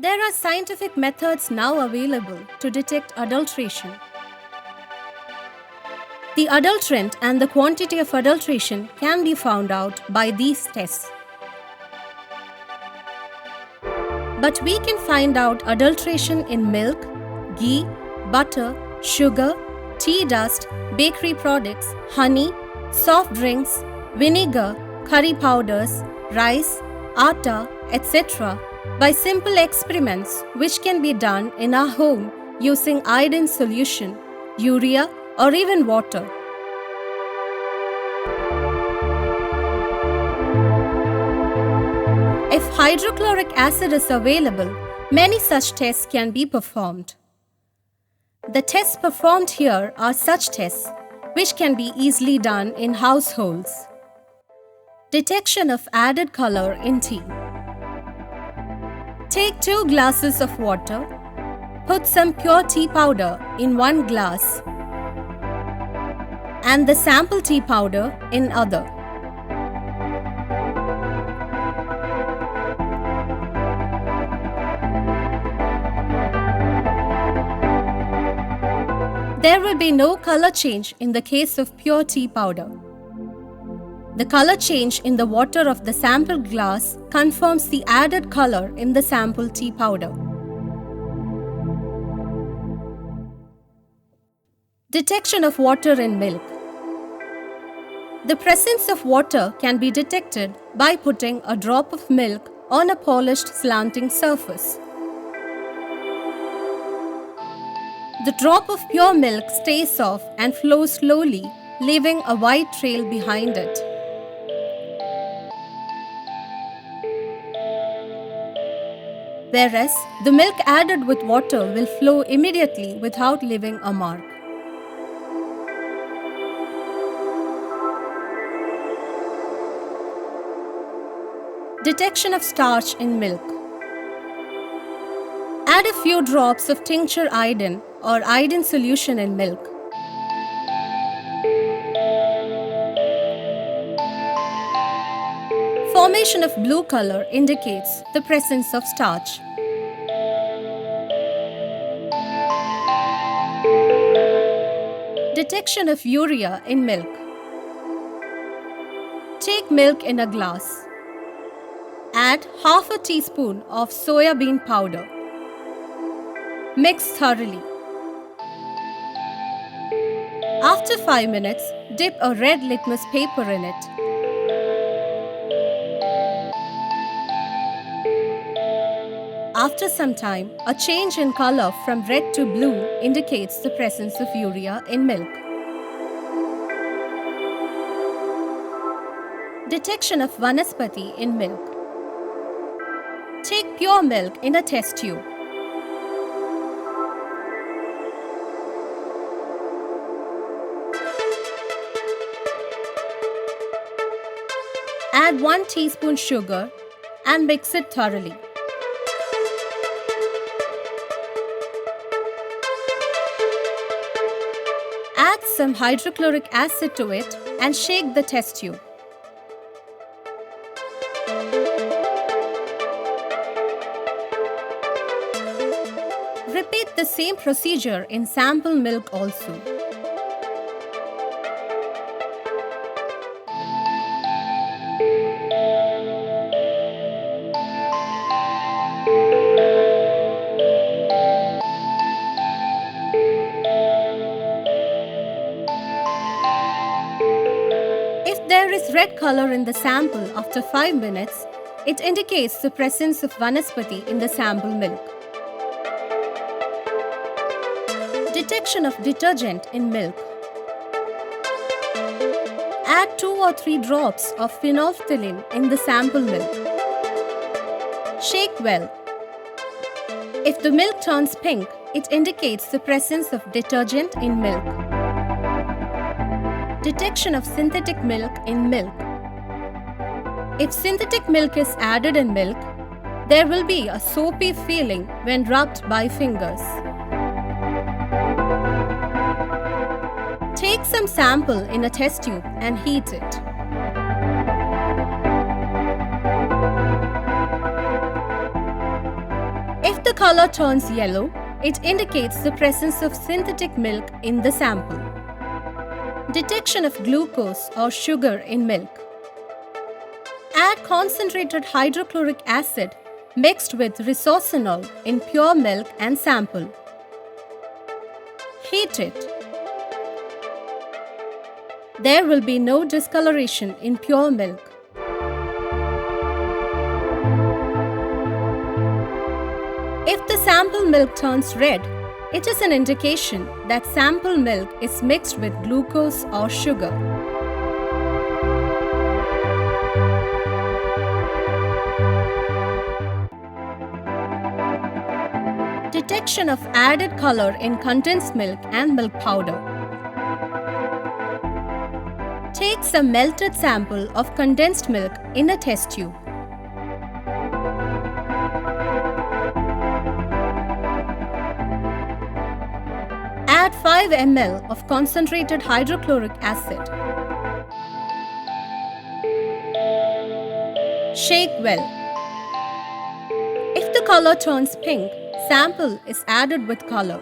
There are scientific methods now available to detect adulteration. The adulterant and the quantity of adulteration can be found out by these tests. But we can find out adulteration in milk, ghee, butter, sugar, tea dust, bakery products, honey, soft drinks, vinegar, curry powders, rice, atta, etc. by simple experiments which can be done in our home using iodine solution, urea, or even water. If hydrochloric acid is available, many such tests can be performed. The tests performed here are such tests which can be easily done in households. Detection of added color in tea. Take 2 glasses of water, put some pure tea powder in one glass and the sample tea powder in other. There will be no color change in the case of pure tea powder. The color change in the water of the sample glass confirms the added color in the sample tea powder. Detection of water in milk. The presence of water can be detected by putting a drop of milk on a polished slanting surface. The drop of pure milk stays off and flows slowly, leaving a white trail behind it. Whereas the milk added with water will flow immediately without leaving a mark. Detection of starch in milk. Add a few drops of tincture iodine or iodine solution in milk. Formation of blue color indicates the presence of starch. Detection of urea in milk. Take milk in a glass. Add half a teaspoon of soya bean powder. Mix thoroughly. After 5 minutes, dip a red litmus paper in it. After some time, a change in color from red to blue indicates the presence of urea in milk. Detection of vanaspati in milk. Take pure milk in a test tube. Add 1 teaspoon sugar and mix it thoroughly. Add some hydrochloric acid to it and shake the test tube. Repeat the same procedure in sample milk also. If there is red color in the sample after 5 minutes, it indicates the presence of vanaspati in the sample milk. Detection of detergent in milk. Add 2 or 3 drops of phenolphthalein in the sample milk. Shake well. If the milk turns pink, it indicates the presence of detergent in milk. Detection of synthetic milk in milk. If synthetic milk is added in milk, there will be a soapy feeling when rubbed by fingers. Take some sample in a test tube and heat it. If color turns yellow, it indicates the presence of synthetic milk in the sample. Detection of glucose or sugar in milk. Add concentrated hydrochloric acid mixed with resorcinol in pure milk and sample. Heat it. There will be no discoloration in pure milk. If the sample milk turns red, it is an indication that sample milk is mixed with glucose or sugar. Detection of added color in condensed milk and milk powder. Take some melted sample of condensed milk in a test tube. Add 5 ml of concentrated hydrochloric acid. Shake well. If the color turns pink, sample is added with color.